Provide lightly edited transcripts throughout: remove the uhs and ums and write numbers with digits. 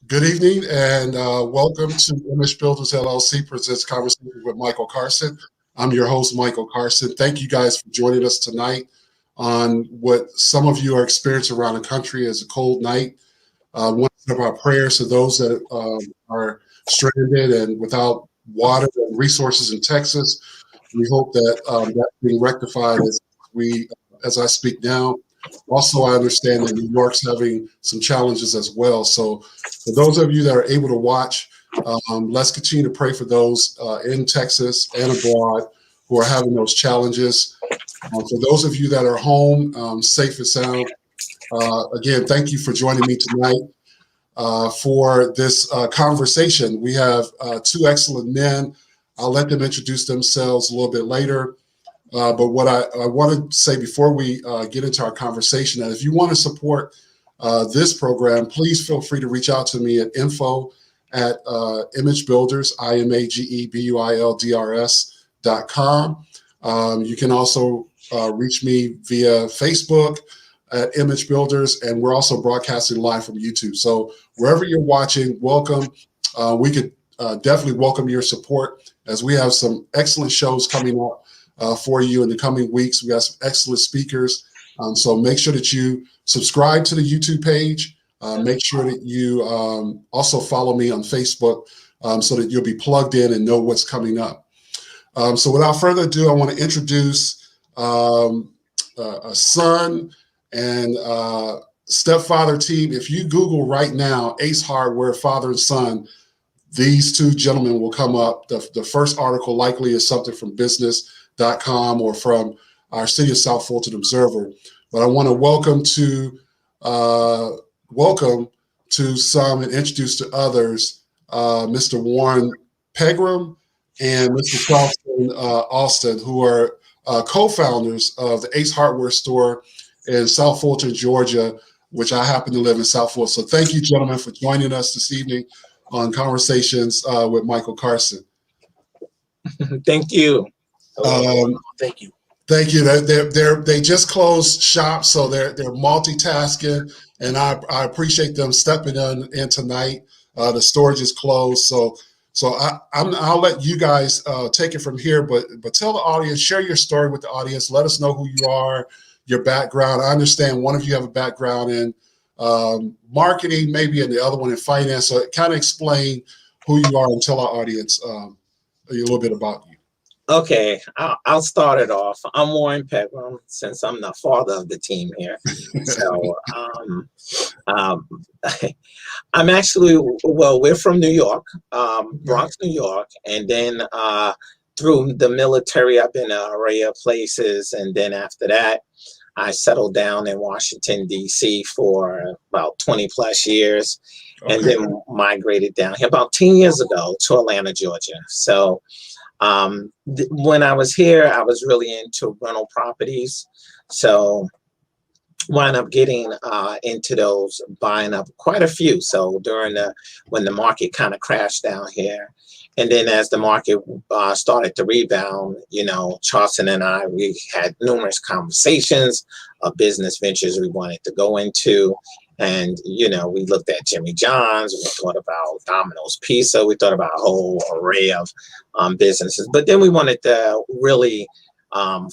Good evening and welcome to Image Builders LLC presents Conversations with Michael Carson. I'm your host, Michael Carson. Thank you guys for joining us tonight on what some of you are experiencing around the country as a cold night. One of our prayers to those that are stranded and without water and resources in Texas. We hope that that's being rectified as I speak now. Also, I understand that New York's having some challenges as well. So for those of you that are able to watch, let's continue to pray for those in Texas and abroad who are having those challenges. For those of you that are home, safe and sound, again, thank you for joining me tonight for this conversation. We have two excellent men. I'll let them introduce themselves a little bit later. But what I want to say before we get into our conversation, that if you want to support this program, please feel free to reach out to me at info@imagebuilders, IMAGEBUILDRS.com. You can also reach me via Facebook at Image Builders, and we're also broadcasting live from YouTube. So wherever you're watching, welcome. We could definitely welcome your support as we have some excellent shows coming up for you in the coming weeks. We got some excellent speakers. So make sure that you subscribe to the YouTube page. Make sure that you also follow me on Facebook so that you'll be plugged in and know what's coming up. So without further ado, I want to introduce a son and stepfather team. If you Google right now, Ace Hardware, father and son, these two gentlemen will come up. The first article likely is something from business.com or from our City of South Fulton Observer. But I want to welcome to some and introduce to others Mr. Warren Pegram and Mr. Charlston Austin, who are co-founders of the Ace Hardware store in South Fulton, Georgia, which I happen to live in South Fulton. So thank you, gentlemen, for joining us this evening on Conversations with Michael Carson. Thank you. Thank you. Thank you. They just closed shop, so they're multitasking, and I appreciate them stepping in tonight. The store just closed, so I'll let you guys take it from here. But tell the audience, share your story with the audience. Let us know who you are, your background. I understand one of you have a background in marketing, maybe, and the other one in finance. So kind of explain who you are and tell our audience a little bit about you. Okay, I'll start it off. I'm Warren Pegram, since I'm the father of the team here. So I'm actually, well, we're from New York, Bronx, New York. And then through the military, I've been in an array of places. And then after that, I settled down in Washington, D.C. for about 20 plus years. Okay. And then migrated down here about 10 years ago to Atlanta, Georgia. So when I was here, I was really into rental properties. So wound up getting into those, buying up quite a few. So when the market kind of crashed down here, and then as the market started to rebound, Charleston and I, we had numerous conversations of business ventures we wanted to go into. And, we looked at Jimmy John's, we thought about Domino's Pizza, we thought about a whole array of businesses. But then we wanted to really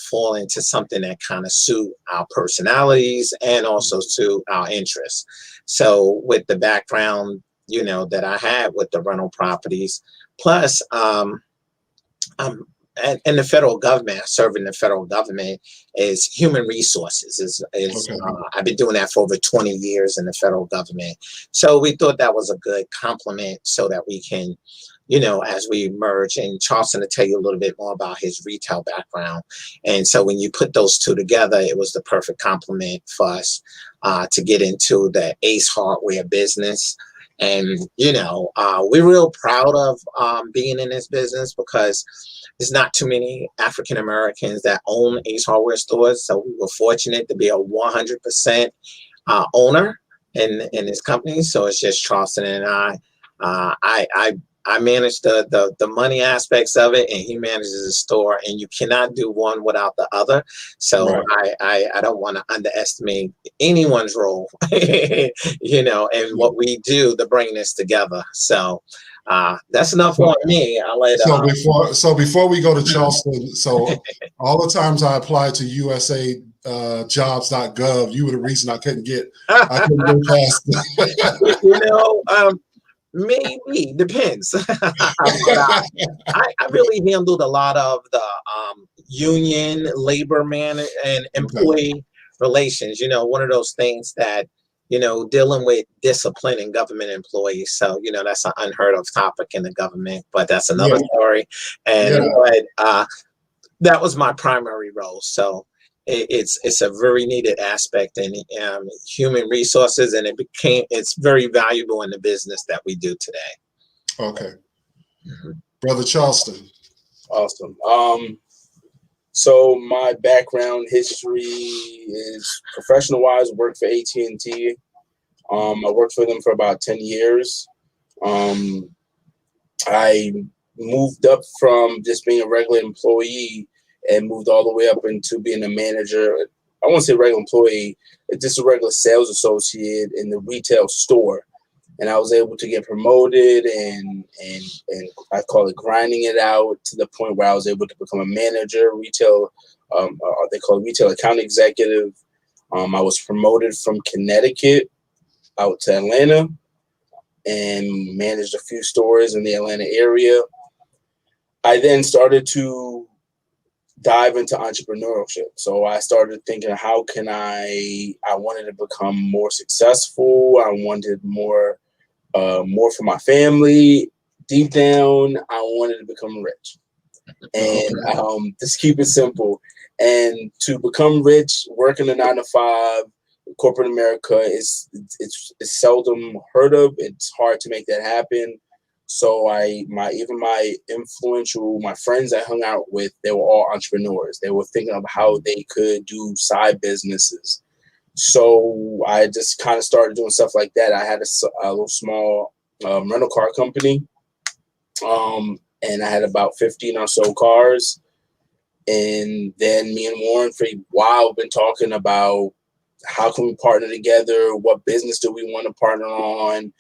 fall into something that kind of suit our personalities and also suit our interests. So with the background, that I had with the rental properties, plus and the federal government, serving the federal government is human resources. Okay. I've been doing that for over 20 years in the federal government. So we thought that was a good complement so that we can, as we merge, and Charleston to tell you a little bit more about his retail background. And so when you put those two together, it was the perfect complement for us to get into the Ace Hardware business. And, we're real proud of being in this business because there's not too many African Americans that own Ace Hardware stores. So we were fortunate to be a 100% owner in this company. So it's just Charleston and I I manage the money aspects of it, and he manages the store, and you cannot do one without the other. So Right. I don't want to underestimate anyone's role, you know, and what we do to bring this together. So that's enough So, on me. I'll let so before we go to Charleston, so all the times I applied to USA jobs.gov, you were the reason I couldn't go past. you know, maybe depends. But I really handled a lot of the union, labor man, and Okay. employee relations. You know, one of those things that, you know, dealing with discipline in government employees. So, you know, that's an unheard of topic in the government, but that's another Yeah. story. And Yeah. that was my primary role. So it's a very needed aspect in human resources, and it's very valuable in the business that we do today. Okay. Brother Charleston. Awesome. So my background history is professional wise. Worked for AT&T. I worked for them for about 10 years. I moved up from just being a regular employee and moved all the way up into being a manager. I won't say regular employee, just a regular sales associate in the retail store. And I was able to get promoted and I call it grinding it out to the point where I was able to become a manager, retail, they call it retail account executive. I was promoted from Connecticut out to Atlanta and managed a few stores in the Atlanta area. I then started to dive into entrepreneurship. So I started thinking, how can I wanted to become more successful. I wanted more for my family. Deep down, I wanted to become rich. And just keep it simple. And to become rich, working a 9 to 5, corporate America is it's seldom heard of. It's hard to make that happen. So my influential, my friends I hung out with, they were all entrepreneurs. They were thinking of how they could do side businesses. So I just kind of started doing stuff like that. I had a little small rental car company, and I had about 15 or so cars. And then me and Warren for a while been talking about how can we partner together? What business do we want to partner on?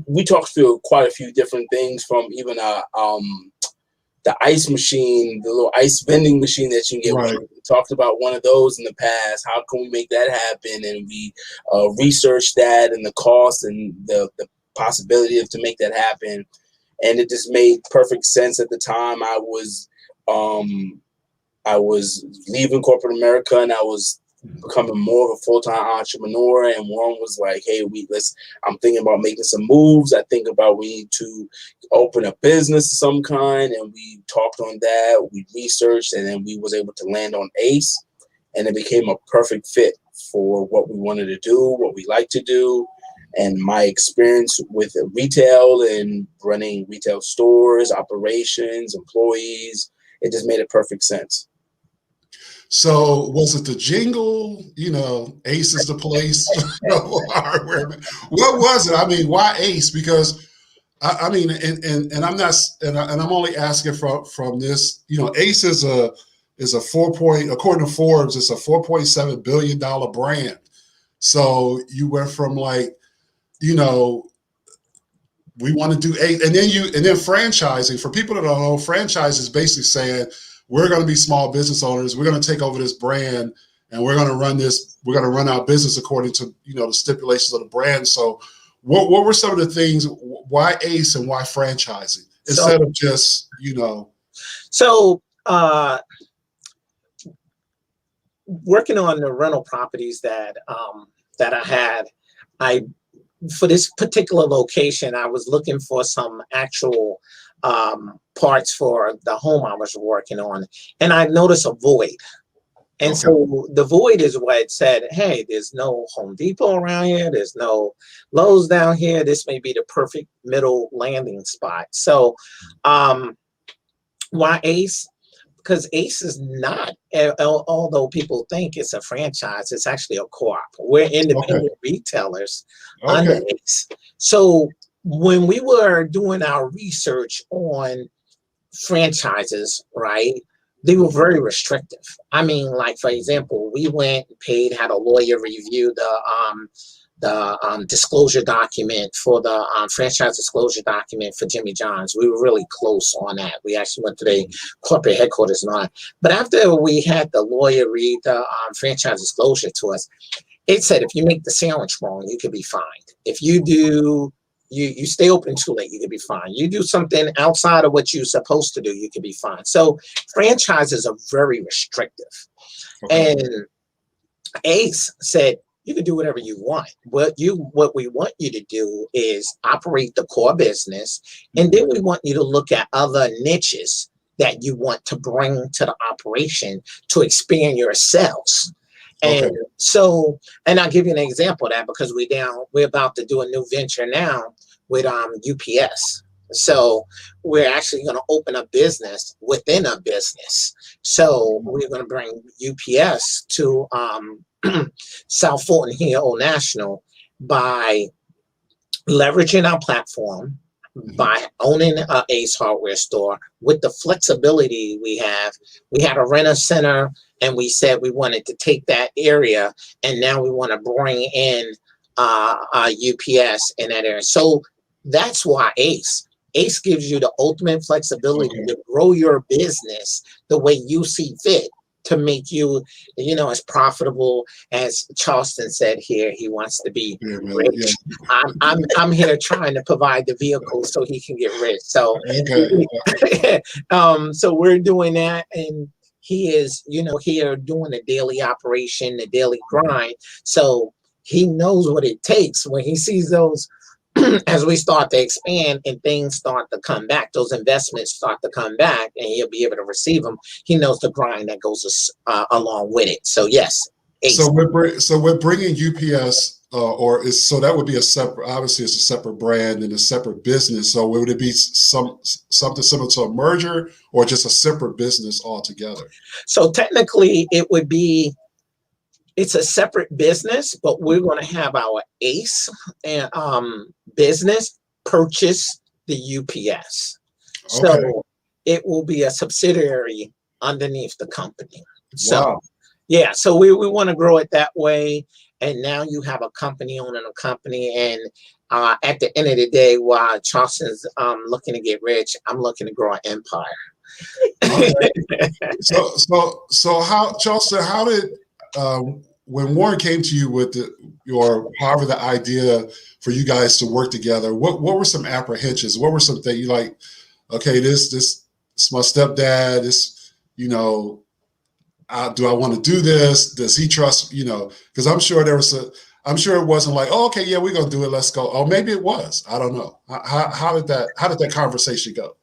We talked through quite a few different things, from even the ice machine, the little ice vending machine that you can get. Right. We talked about one of those in the past. How can we make that happen? And we researched that and the cost and the possibility to make that happen. And it just made perfect sense at the time. I was leaving corporate America and I was becoming more of a full-time entrepreneur. And Warren was like, hey, I'm thinking about making some moves. I think about we need to open a business of some kind. And we talked on that. We researched, and then we was able to land on ACE. And it became a perfect fit for what we wanted to do, what we like to do. And my experience with retail and running retail stores, operations, employees, it just made a perfect sense. So was it the jingle? You know, Ace is the place. Hardware. What was it? I mean, why Ace? Because I mean, and I'm not, and I'm only asking from this. You know, Ace is a according to Forbes, it's a $4.7 billion brand. So you went from like, you know, we want to do Ace, and then franchising. For people that don't know, franchise is basically saying, we're going to be small business owners. We're going to take over this brand, and we're going to run this. We're going to run our business according to, you know, the stipulations of the brand. So, what were some of the things? Why Ace and why franchising instead of just, you know? So, working on the rental properties that I had, for this particular location, I was looking for some actual parts for the home I was working on, and I noticed a void. And Okay. so the void is what said, hey, there's no Home Depot around here, there's no Lowe's down here, this may be the perfect middle landing spot. So why Ace? because Ace is not, although people think it's a franchise, it's actually a co-op. We're independent retailers under Ace. So when we were doing our research on franchises, right, they were very restrictive. I mean, like, for example, we went, paid, had a lawyer review the disclosure document for the franchise disclosure document for Jimmy John's. We were really close on that. We actually went to the corporate headquarters and all that. But after we had the lawyer read the franchise disclosure to us, it said if you make the sandwich wrong, you could be fined. If you do, you stay open too late, you could be fined. You do something outside of what you're supposed to do, you could be fined. So franchises are very restrictive. And Ace said, you can do whatever you want. What we want you to do is operate the core business, and then we want you to look at other niches that you want to bring to the operation to expand your sales. And so, and I'll give you an example of that because we're about to do a new venture now with UPS. So we're actually going to open a business within a business. So we're going to bring UPS to South Fulton here, Old National, by leveraging our platform, by owning an Ace hardware store with the flexibility we have. We had a renter center, and we said we wanted to take that area, and now we want to bring in UPS in that area. So that's why Ace gives you the ultimate flexibility to grow your business the way you see fit, to make you, as profitable as Charlston said here. He wants to be rich. I'm here trying to provide the vehicle so he can get rich. So, so we're doing that, and he is, here doing the daily operation, the daily grind. So he knows what it takes when he sees those. As we start to expand and things start to come back, those investments start to come back, and he'll be able to receive them. He knows the grind that goes along with it. So yes. Ace. So we're bringing UPS, so that would be a separate. Obviously, it's a separate brand and a separate business. So would it be something similar to a merger, or just a separate business altogether? So technically, it's a separate business, but we're going to have our Ace business purchase the UPS. So it will be a subsidiary underneath the company. So yeah, so we want to grow it that way. And now you have a company owning a company. And at the end of the day, while Charleston's looking to get rich, I'm looking to grow an empire. So how, Charleston, how did when Warren came to you with however the idea for you guys to work together, what were some apprehensions? What were some things you like? Okay, this is my stepdad. This, do I want to do this? Does he trust? Because I'm sure I'm sure it wasn't like, oh, okay, yeah, we're gonna do it. Let's go. Or maybe it was. I don't know. How did that conversation go?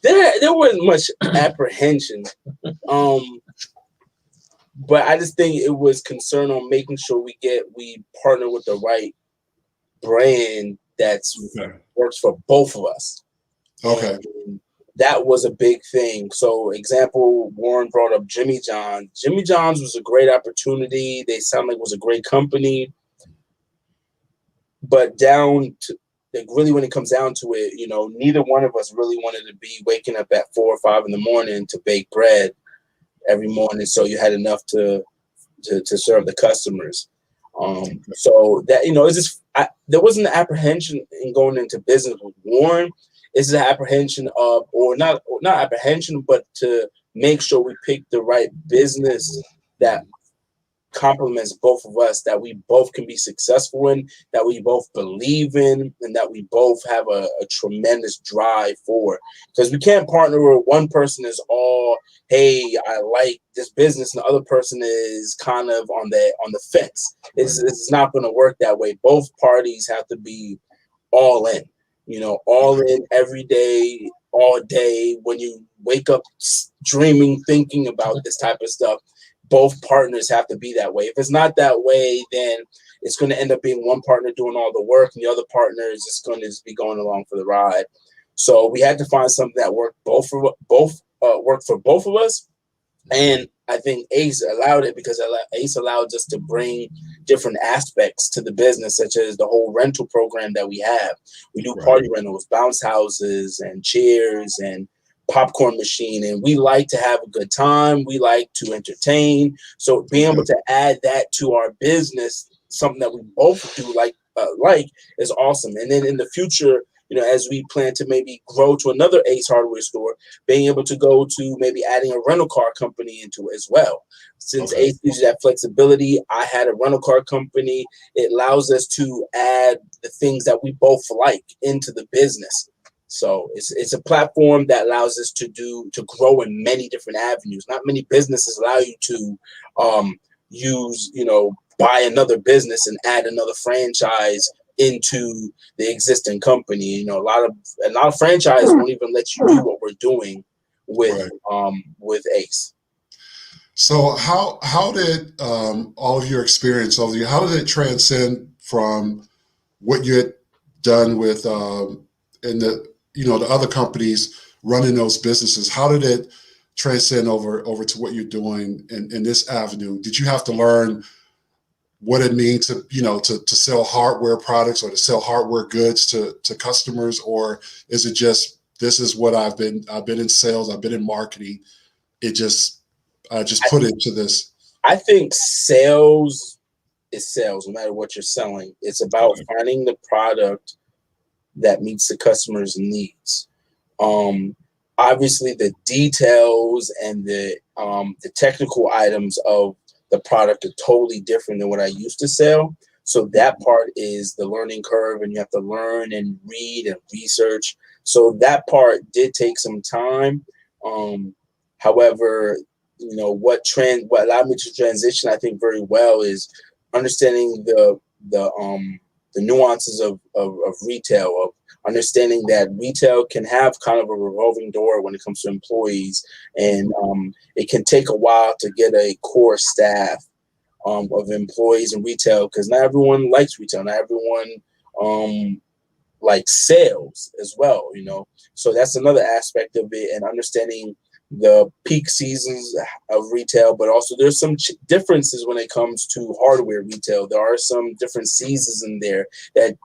There wasn't much apprehension. But I just think it was concern on making sure we partner with the right brand works for both of us. Okay. And that was a big thing. So example, Warren brought up Jimmy John's. Jimmy John's was a great opportunity. They sound like it was a great company. But when it comes down to it, neither one of us really wanted to be waking up at 4 or 5 in the morning to bake bread every morning, so you had enough to serve the customers. So that it's just there wasn't an apprehension in going into business with Warren. It's an apprehension of, or not apprehension, but to make sure we pick the right business that complements both of us, that we both can be successful in, that we both believe in, and that we both have a tremendous drive for. Because we can't partner where one person is all, hey, I like this business, and the other person is kind of on the fence. It's not going to work that way. Both parties have to be all in, all in every day, all day. When you wake up dreaming, thinking about this type of stuff, both partners have to be that way. If it's not that way, then it's going to end up being one partner doing all the work, and the other partner is just going to be going along for the ride. So we had to find something that worked both worked for both of us. And I think Ace allowed it because Ace allowed us to bring different aspects to the business, such as the whole rental program that we have. We do party rentals, bounce houses, and chairs, and popcorn machine. And we like to have a good time. We like to entertain. So being able to add that to our business, something that we both do like is awesome. And then in the future, as we plan to maybe grow to another Ace Hardware store, being able to go to maybe adding a rental car company into it as well. Since Ace gives you that flexibility, I had a rental car company. It allows us to add the things that we both like into the business. So it's a platform that allows us to grow in many different avenues. Not many businesses allow you to use, buy another business and add another franchise into the existing company. A lot of franchises won't even let you do what we're doing with Ace. So how did all of your experience over the year, how did it transcend from what you had done with in the other companies running those businesses? How did it transcend over to what you're doing in this avenue? Did you have to learn what it means to sell hardware products or to sell hardware goods to customers, or is it just, this is what I've been in sales, I've been in marketing, I just put it into this? I think sales is sales, no matter what you're selling. It's about finding the product that meets the customer's needs. Obviously the details and the technical items of the product are totally different than what I used to sell. So that part is the learning curve, and you have to learn and read and research. So that part did take some time. However, what allowed me to transition, I think, very well is understanding the nuances of retail, of understanding that retail can have kind of a revolving door when it comes to employees, and it can take a while to get a core staff of employees in retail, because not everyone likes retail, not everyone likes sales as well, So that's another aspect of it, and understanding the peak seasons of retail, but also there's some differences when it comes to hardware retail. There are some different seasons in there that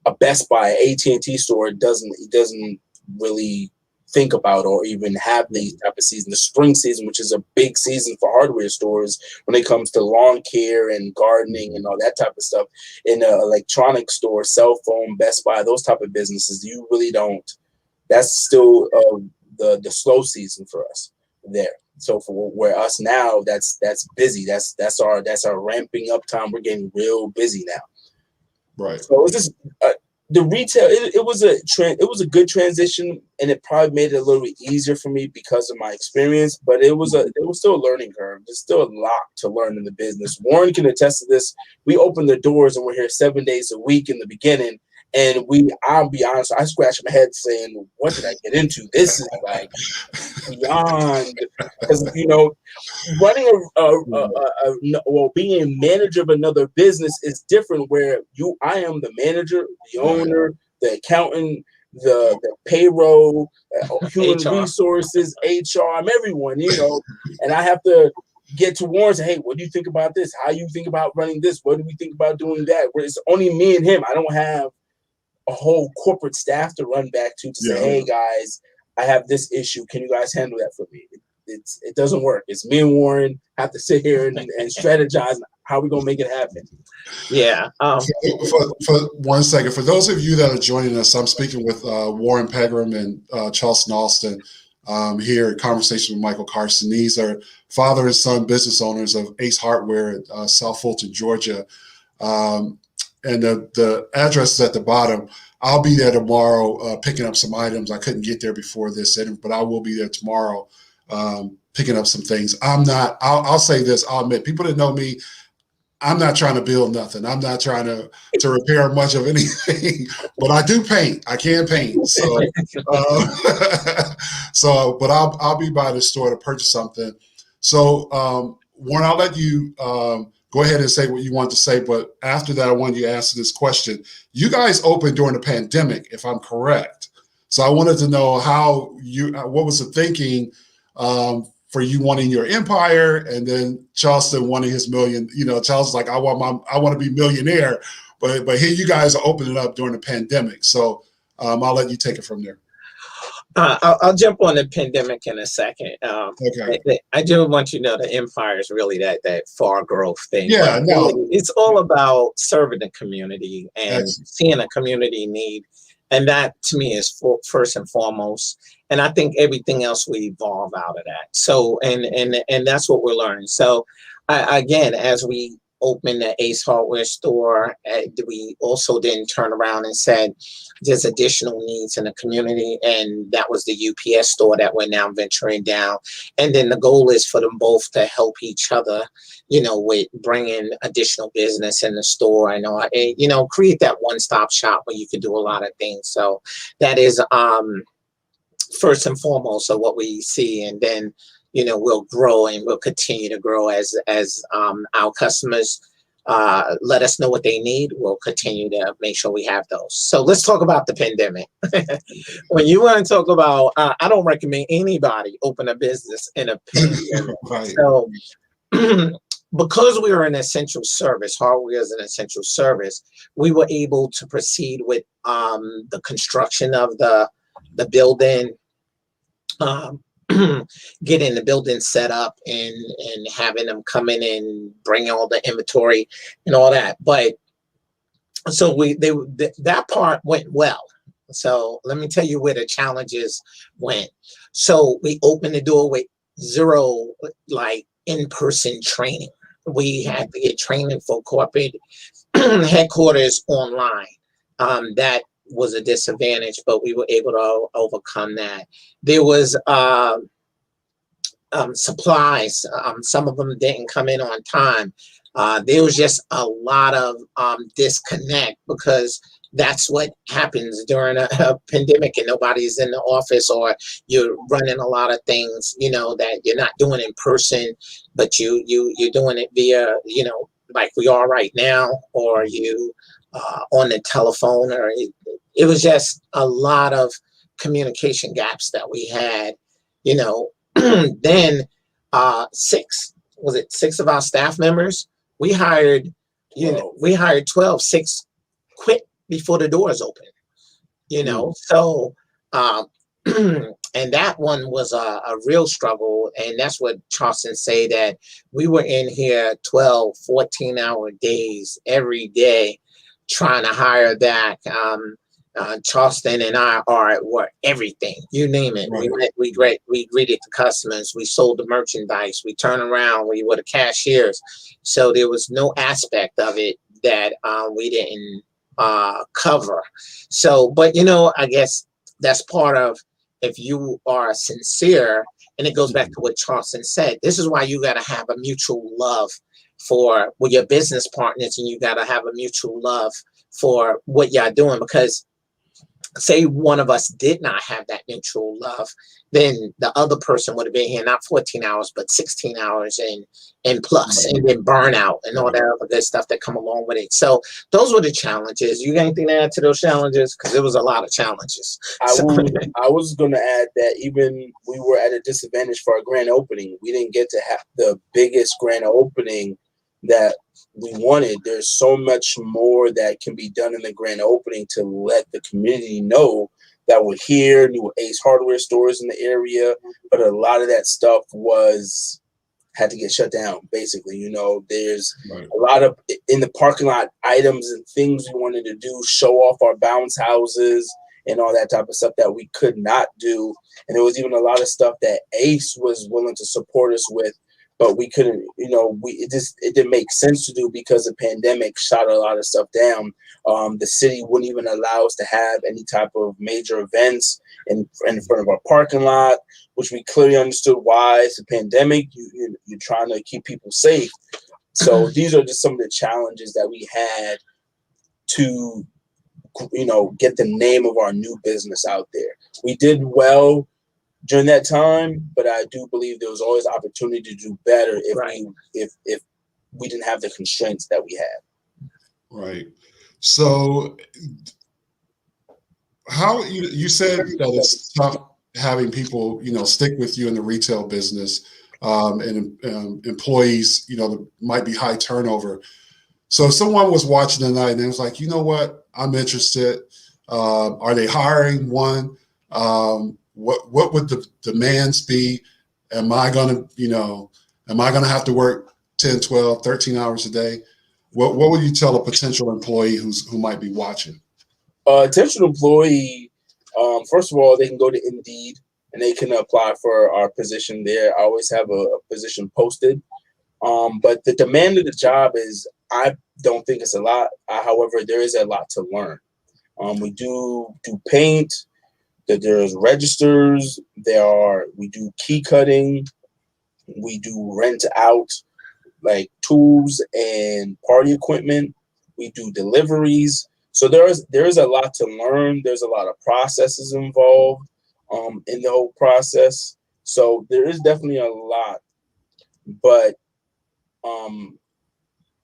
a Best Buy, AT&T store doesn't really think about or even have these type of season. The spring season, which is a big season for hardware stores when it comes to lawn care and gardening and all that type of stuff. In an electronic store, cell phone, Best Buy, those type of businesses, you really don't. That's still the slow season for us there. So for where us now, that's busy. That's our ramping up time. We're getting real busy now. Right. So it was just the retail. It was a good transition, and it probably made it a little bit easier for me because of my experience. But it was still a learning curve. There's still a lot to learn in the business. Warren can attest to this. We opened the doors and we're here 7 days a week in the beginning. And I'll be honest, I scratched my head saying, what did I get into? This is like beyond, because, running being a manager of another business is different, where I am the manager, the owner, the accountant, the payroll, human resources, HR, I'm everyone, and I have to get to Warren and say, hey, what do you think about this? How you think about running this? What do we think about doing that? Where it's only me and him. I don't have a whole corporate staff to run back to say, hey guys, I have this issue. Can you guys handle that for me? It doesn't work. It's me and Warren have to sit here and strategize how we're gonna make it happen. Yeah. For 1 second, for those of you that are joining us, I'm speaking with Warren Pegram and Charlston here in conversation with Michael Carson. These are father and son business owners of Ace Hardware at South Fulton, Georgia. And the address is at the bottom. I'll be there tomorrow picking up some items. I couldn't get there before this, but I will be there tomorrow picking up some things. I'll say this, I'll admit, people that know me, I'm not trying to build nothing. I'm not trying to repair much of anything, but I do paint. I can paint. So, but I'll be by the store to purchase something. So, Warren, I'll let you go ahead and say what you want to say, but after that, I wanted you to answer this question. You guys opened during the pandemic, if I'm correct. So I wanted to know how what was the thinking for you wanting your empire, and then Charlston wanting his million. Charleston's like, I want to be millionaire, but here you guys are opening up during the pandemic. So I'll let you take it from there. I'll jump on the pandemic in a second. Okay. I do want you to know the empire is really that far growth thing. Yeah, but no. really, it's all about serving the community and seeing a community need. And that to me is first and foremost. And I think everything else we evolve out of that. So, and that's what we're learning. So again, as we opened the Ace Hardware store, we also then turned around and said, there's additional needs in the community. And that was the UPS store that we're now venturing down. And then the goal is for them both to help each other, with bringing additional business in the store and, create that one-stop shop where you can do a lot of things. So that is first and foremost of what we see. And then, we'll grow and we'll continue to grow as our customers let us know what they need. We'll continue to make sure we have those. So let's talk about the pandemic. When you want to talk about, I don't recommend anybody open a business in a pandemic. Right. So because we are an essential service, hardware is an essential service, we were able to proceed with the construction of the building, getting the building set up and having them come in and bring all the inventory and all that. But so that part went well. So let me tell you where the challenges went. So we opened the door with zero in-person training. We had to get training for corporate headquarters online. That was a disadvantage, but we were able to overcome that. There was supplies. Some of them didn't come in on time. There was just a lot of disconnect, because that's what happens during a pandemic and nobody's in the office, or you're running a lot of things, that you're not doing in person, but you're doing it via, like we are right now, or you on the telephone, or it was just a lot of communication gaps that we had, Then six of our staff members, we hired 12, 6 quit before the doors open, So, and that one was a real struggle. And that's what Charlston say, that we were in here 12, 14-hour days every day trying to hire back. Charlston and I are at work, everything, you name it. Right. We greeted the customers, we sold the merchandise, we turned around, we were the cashiers. So there was no aspect of it that we didn't cover. So, but I guess that's part of, if you are sincere, and it goes back to what Charlston said, this is why you got to have a mutual love with your business partners, and you got to have a mutual love for what y'all doing, because say one of us did not have that mutual love, then the other person would have been here not 14 hours, but 16 hours and plus, and then burnout and all that other good stuff that come along with it. So those were the challenges. You got anything to add to those challenges? Because there was a lot of challenges. I was going to add that even we were at a disadvantage for our grand opening. We didn't get to have the biggest grand opening that we wanted. There's so much more that can be done in the grand opening to let the community know that we're here, new Ace Hardware stores in the area, but a lot of that stuff had to get shut down, basically. There's a lot of, in the parking lot, items and things we wanted to do, show off our bounce houses and all that type of stuff that we could not do. And there was even a lot of stuff that Ace was willing to support us with, but we couldn't, it didn't make sense to do because the pandemic shot a lot of stuff down. The city wouldn't even allow us to have any type of major events in front of our parking lot, which we clearly understood why. It's a pandemic. You're trying to keep people safe. So these are just some of the challenges that we had to, get the name of our new business out there. We did well during that time, but I do believe there was always opportunity to do better if we didn't have the constraints that we had. Right. So how you said that it's tough having people, stick with you in the retail business, and employees, there might be high turnover. So if someone was watching tonight and it was like, you know what, I'm interested. Are they hiring one? What would the demands be? Am I gonna have to work 10, 12, 13 hours a day? What would you tell a potential employee who might be watching? Potential employee, first of all, they can go to Indeed and they can apply for our position there. I always have a position posted. But the demand of the job I don't think it's a lot. However, there is a lot to learn. We do paint, there's registers, we do key cutting, we do rent out like tools and party equipment, we do deliveries. So there is a lot to learn. There's a lot of processes involved in the whole process. So there is definitely a lot, but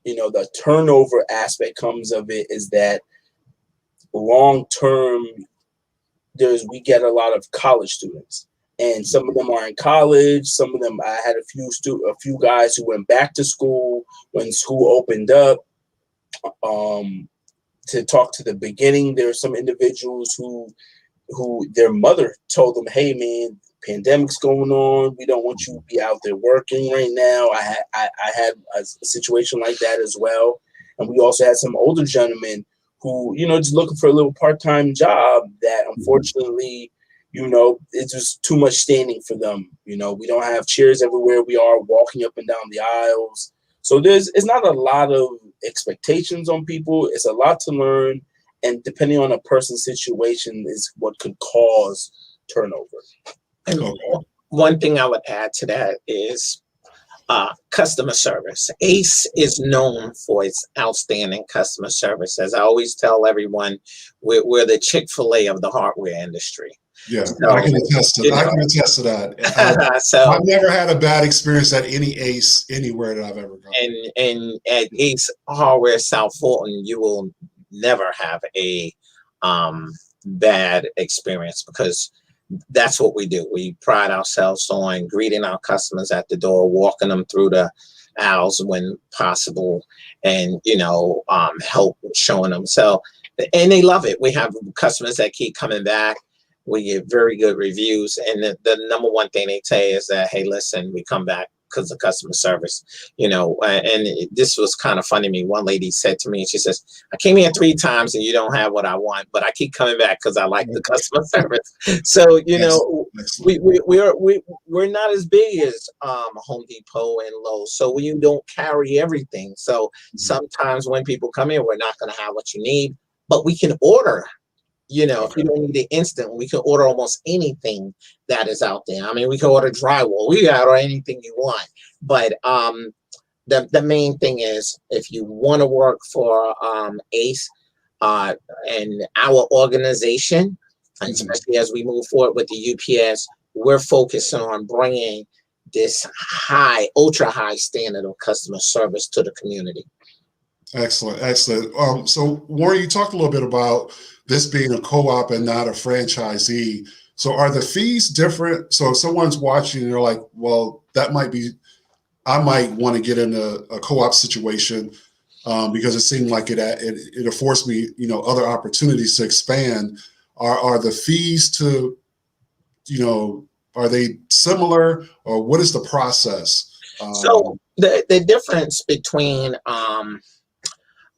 the turnover aspect comes of it is that long term, we get a lot of college students, and some of them are in college. Some of them, I had a few guys who went back to school when school opened up. To talk to the beginning, there are some individuals who their mother told them, "Hey, man, pandemic's going on. We don't want you to be out there working right now." I had a situation like that as well, and we also had some older gentlemen who, just looking for a little part-time job that unfortunately, it's just too much standing for them. We don't have chairs everywhere we are, walking up and down the aisles. So it's not a lot of expectations on people. It's a lot to learn, and depending on a person's situation is what could cause turnover. And one thing I would add to that is customer service. ACE is known for its outstanding customer service. As I always tell everyone, we're the Chick-fil-A of the hardware industry. Yeah, so, I can attest to that. So I've never had a bad experience at any ACE anywhere that I've ever gone. And at ACE Hardware South Fulton, you will never have a bad experience, because that's what we do. We pride ourselves on greeting our customers at the door, walking them through the aisles when possible, and help showing them. So, and they love it. We have customers that keep coming back. We get very good reviews, and the number one thing they say is that, hey, listen, we come back because of customer service, and this was kind of funny to me. One lady said to me, she says, "I came here 3 times and you don't have what I want, but I keep coming back because I like the customer service." So, we're not as big as Home Depot and Lowe's, so we don't carry everything. So sometimes when people come in, we're not going to have what you need, but we can order. If you don't need it instant, we can order almost anything that is out there. I mean, we can order drywall. We can order anything you want. But the main thing is, if you want to work for ACE and our organization, and especially as we move forward with the UPS, we're focusing on bringing this ultra high standard of customer service to the community. Excellent. So Warren, you talked a little bit about this being a co-op and not a franchisee. So are the fees different? So if someone's watching and they're like, well, I might want to get into a co-op situation because it seemed like it affords me, other opportunities to expand. Are the fees are they similar, or what is the process? So the difference between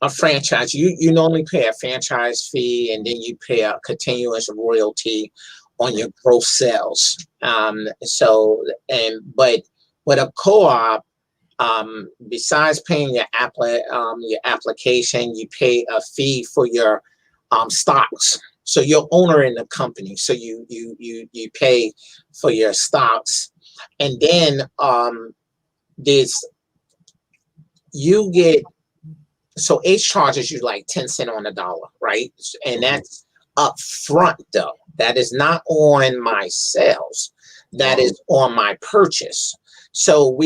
a franchise, you normally pay a franchise fee, and then you pay a continuous royalty on your gross sales. But with a co-op, besides paying your application, you pay a fee for your stocks. So you're owner in the company, so you pay for your stocks, and then so ACE charges you like 10 cents on the dollar, right? And that's up front though. That is not on my sales. That is on my purchase. So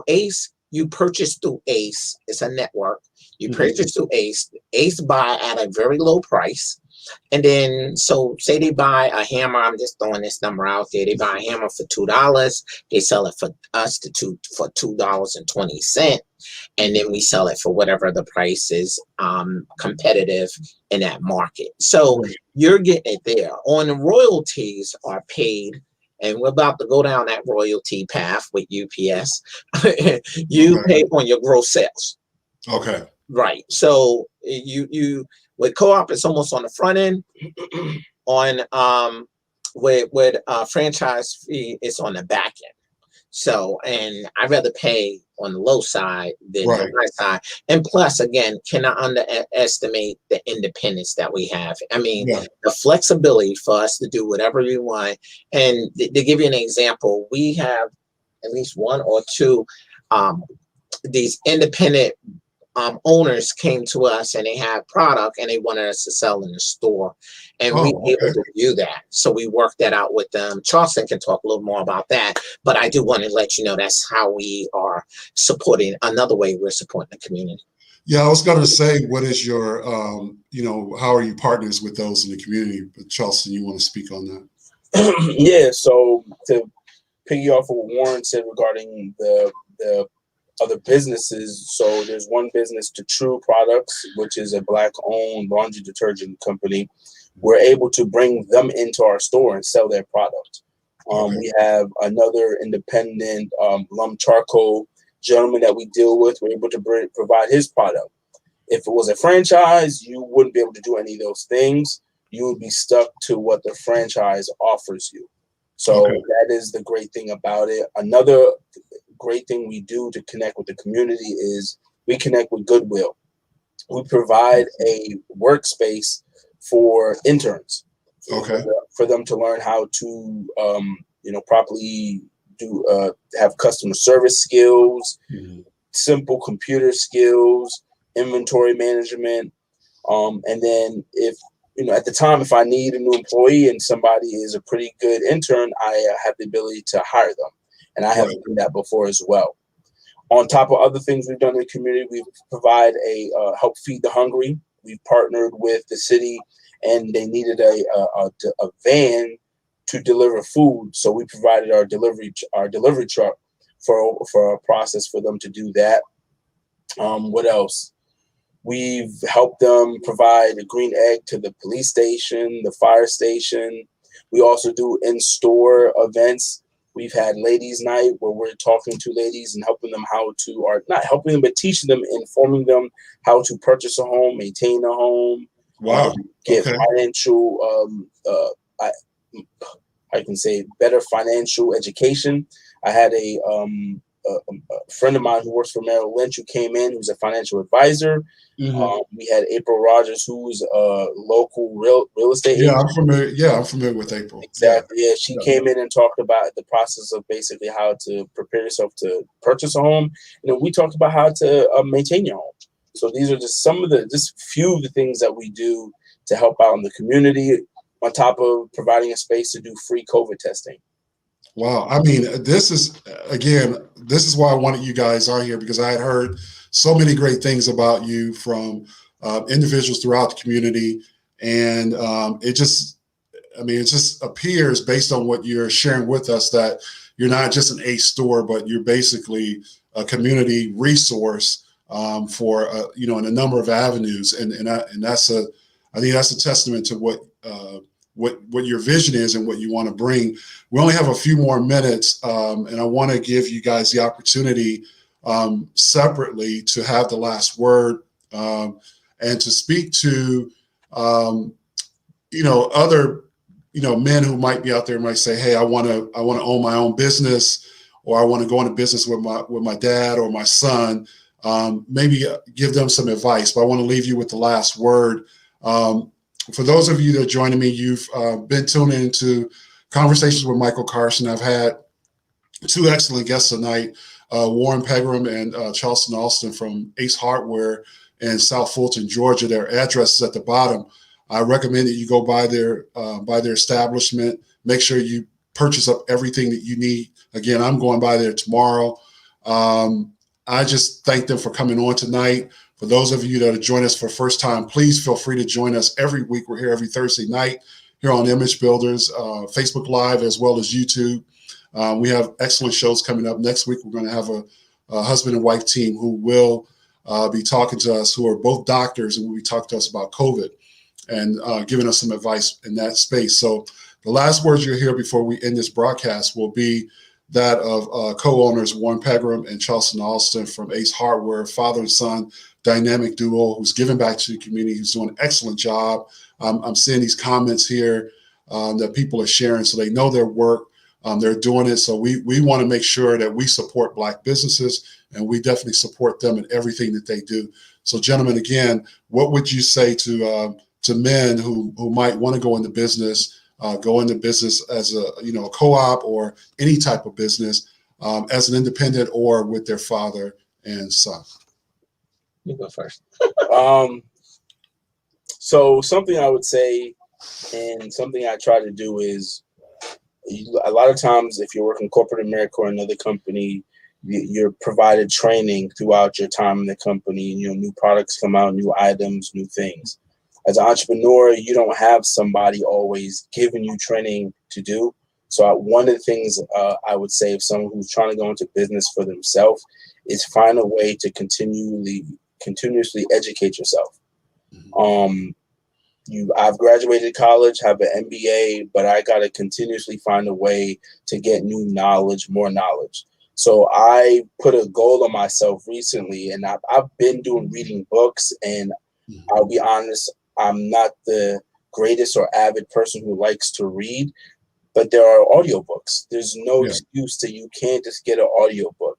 ACE, you purchase through ACE. It's a network. You purchase through ACE. ACE buy at a very low price. And then, so say they buy a hammer. I'm just throwing this number out there. They buy a hammer for $2. They sell it for us for $2.20, and then we sell it for whatever the price is competitive in that market. So Right. you're getting it there. On the royalties are paid, and we're about to go down that royalty path with UPS. You Okay. pay on your gross sales. Okay. Right. So you with CoOp, it's almost on the front end. On with franchise fee, it's on the back end. So, and I'd rather pay on the low side than the Right. high side. And plus, again, cannot underestimate the independence that we have. I mean, Yeah. the flexibility for us to do whatever we want. And to give you an example, we have at least one or two these independent owners came to us and they had product and they wanted us to sell in the store, and we were Oh, able okay. to do that. So we worked that out with them. Charlston can talk a little more about that, but I do want to let you know that's how we are supporting, another way we're supporting the community. Yeah, I was going to say, what is your, how are you partners with those in the community? But Charleston, you want to speak on that? Yeah, so to piggy off of what Warren said regarding the other businesses, so there's one business, to True Products, which is a Black-owned laundry detergent company. We're able to bring them into our store and sell their product. Okay. We have another independent Lum Charcoal gentleman that we deal with. We're able to provide his product. If it was a franchise, you wouldn't be able to do any of those things. You would be stuck to what the franchise offers you. So Okay. that is the great thing about it. Another great thing we do to connect with the community is we connect with Goodwill. We provide a workspace for interns. Okay. For them to learn how to, properly have customer service skills, Mhm. simple computer skills, inventory management. And then at the time, if I need a new employee and somebody is a pretty good intern, I have the ability to hire them. And I have Right. done that before as well. On top of other things we've done in the community, we provide help feed the hungry. We've partnered with the city, and they needed a van to deliver food, so we provided our delivery truck for a process for them to do that. What else? We've helped them provide a green egg to the police station, the fire station. We also do in-store events. We've had ladies' night where we're talking to ladies and helping them or not helping them, but teaching them, informing them how to purchase a home, maintain a home, Wow. get Okay. financial, I can say better financial education. I had a friend of mine who works for Merrill Lynch who came in, who's a financial advisor. Mhm. We had April Rogers, who's a local real estate Yeah, agent. I'm familiar. Yeah, I'm familiar with April. Exactly. Yeah, she Yeah. came in and talked about the process of basically how to prepare yourself to purchase a home. We talked about how to maintain your home. So these are just few of the things that we do to help out in the community, on top of providing a space to do free COVID testing. Wow. I mean, this is why I wanted you guys on here, because I had heard so many great things about you from individuals throughout the community. And it just appears, based on what you're sharing with us, that you're not just an ACE store, but you're basically a community resource for, in a number of avenues. And I think that's a testament to what your vision is and what you want to bring. We only have a few more minutes, and I want to give you guys the opportunity separately to have the last word, and to speak to other men who might be out there, might say, hey, I want to own my own business, or I want to go into business with my dad or my son. Maybe give them some advice, but I want to leave you with the last word. For those of you that are joining me, you've been tuning into Conversations with Michael Carson. I've had two excellent guests tonight, Warren Pegram and Charlston Alston from Ace Hardware in South Fulton, Georgia. Their address is at the bottom. I recommend that you go by their establishment. Make sure you purchase up everything that you need. Again, I'm going by there tomorrow. I just thank them for coming on tonight, For those of you that are joining us for the first time, please feel free to join us every week. We're here every Thursday night here on Image Builders, Facebook Live, as well as YouTube. We have excellent shows coming up. Next week, we're going to have a husband and wife team who will be talking to us, who are both doctors, and will be talking to us about COVID and giving us some advice in that space. So the last words you'll hear before we end this broadcast will be that of co-owners Warren Pegram and Charlston Alston from Ace Hardware, father and son dynamic duo who's giving back to the community, who's doing an excellent job. I'm seeing these comments here that people are sharing, so they know their work. They're doing it. So we want to make sure that we support Black businesses, and we definitely support them in everything that they do. So gentlemen, again, what would you say to men who might want to go into business as a co-op or any type of business as an independent or with their father and son? You go first. So something I would say, and something I try to do is, a lot of times if you're working corporate America or another company, you're provided training throughout your time in the company. New products come out, new items, new things. As an entrepreneur, you don't have somebody always giving you training to do. So one of the things I would say if someone who's trying to go into business for themselves is find a way to continuously educate yourself. I've graduated college, have an MBA, but I got to continuously find a way to get new knowledge, more knowledge. So I put a goal on myself recently, and I've been reading books, and I'll be honest, I'm not the greatest or avid person who likes to read, but there are audiobooks. There's no excuse that you can't just get an audiobook.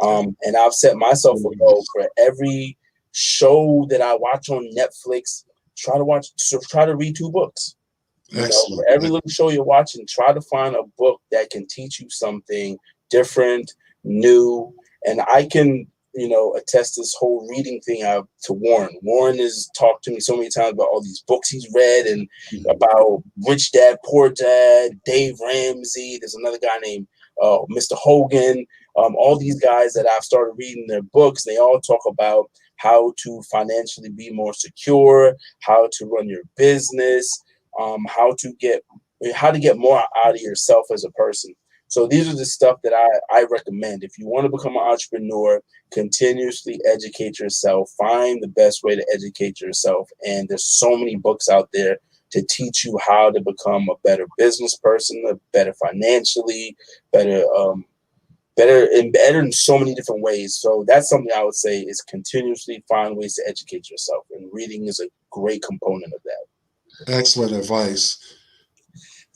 And I've set myself a goal for every show that I watch on Netflix, try to read 2 books. For every little show you're watching, try to find a book that can teach you something different, new. And I can, attest this whole reading thing to Warren. Warren has talked to me so many times about all these books he's read and about Rich Dad, Poor Dad, Dave Ramsey. There's another guy named Mr. Hogan. All these guys that I've started reading their books, they all talk about how to financially be more secure, how to run your business, how to get more out of yourself as a person. So these are the stuff that I recommend. If you want to become an entrepreneur, continuously educate yourself, find the best way to educate yourself. And there's so many books out there to teach you how to become a better business person, better financially, better in so many different ways. So that's something I would say is continuously find ways to educate yourself. And reading is a great component of that. Excellent advice.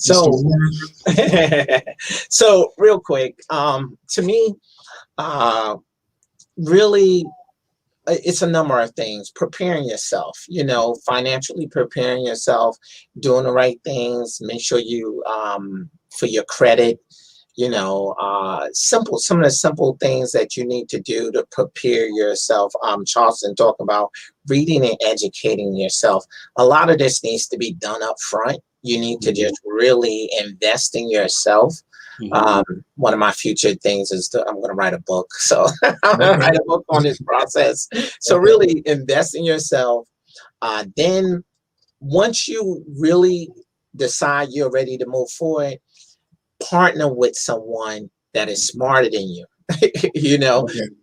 So, so real quick, to me, really, it's a number of things. Preparing yourself, financially preparing yourself, doing the right things, make sure you, for your credit, some of the simple things that you need to do to prepare yourself. Charleston talked about reading and educating yourself. A lot of this needs to be done up front. You need to just really invest in yourself. One of my future things is I'm going to write a book. So I'm going to write a book on this process. So really invest in yourself. Then once you really decide you're ready to move forward, partner with someone that is smarter than you.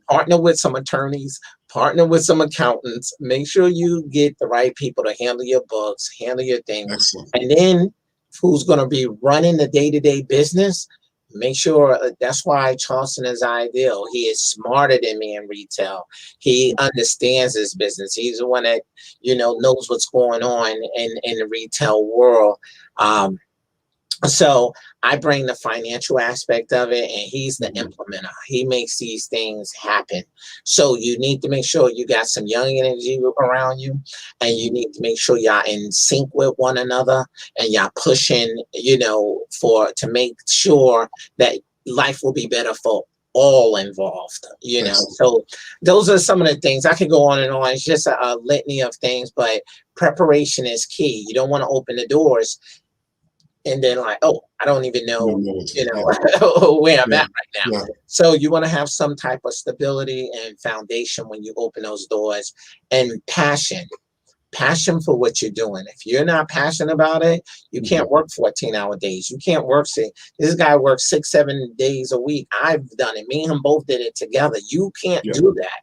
Partner with some attorneys, partner with some accountants, make sure you get the right people to handle your books, handle your things. Excellent. And then who's going to be running the day-to-day business, make sure. That's why Charleston is ideal. He is smarter than me in retail. He understands his business. He's the one that, knows what's going on in the retail world. So I bring the financial aspect of it, and he's the implementer. He makes these things happen. So you need to make sure you got some young energy around you, and you need to make sure y'all in sync with one another, and y'all pushing, to make sure that life will be better for all involved, So those are some of the things. I can go on and on. It's just a litany of things, but preparation is key. You don't want to open the doors and then like, oh, I don't even You know, don't know what to you do. know, where I'm Yeah. at right now. Yeah. So you want to have some type of stability and foundation when you open those doors, and passion for what you're doing. If you're not passionate about it, you can't work 14-hour days. You can't work, this guy works 6-7 days a week. I've done it. Me and him both did it together. You can't Yeah. do that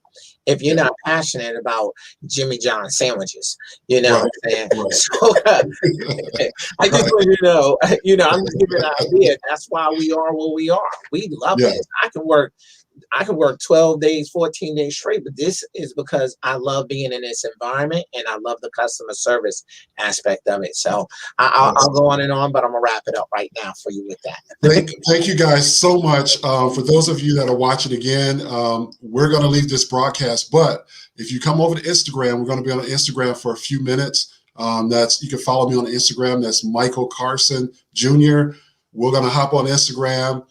if you're Yeah. not passionate about Jimmy John sandwiches, you know Right. what I'm saying? Right. So I just want you know, I'm just giving an idea. That's why we are what we are. We love Yeah. this. I can work 12 days, 14 days straight, but this is because I love being in this environment and I love the customer service aspect of it. So I'll go on and on, but I'm gonna wrap it up right now for you with that. Thank you guys so much. For those of you that are watching again, we're going to leave this broadcast, but if you come over to Instagram, we're going to be on Instagram for a few minutes. You can follow me on Instagram. That's Michael Carson Jr. We're going to hop on Instagram,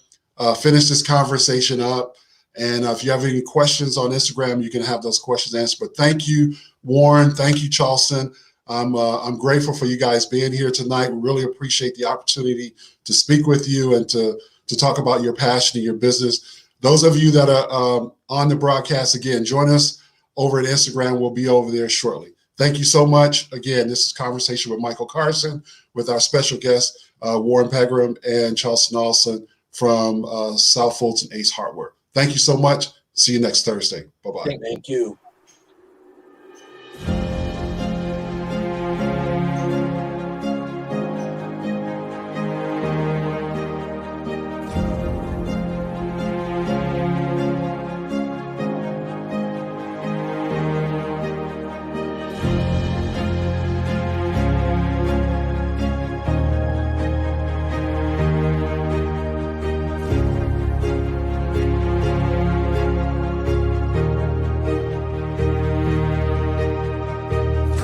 finish this conversation up. And if you have any questions on Instagram, you can have those questions answered. But thank you, Warren. Thank you, Charlston. I'm grateful for you guys being here tonight. We really appreciate the opportunity to speak with you and to talk about your passion and your business. Those of you that are on the broadcast, again, join us over at Instagram. We'll be over there shortly. Thank you so much. Again, this is Conversation with Michael Carson with our special guest, Warren Pegram and Charlston Olson from South Fulton Ace Hardware. Thank you so much. See you next Thursday. Bye-bye. Thank you.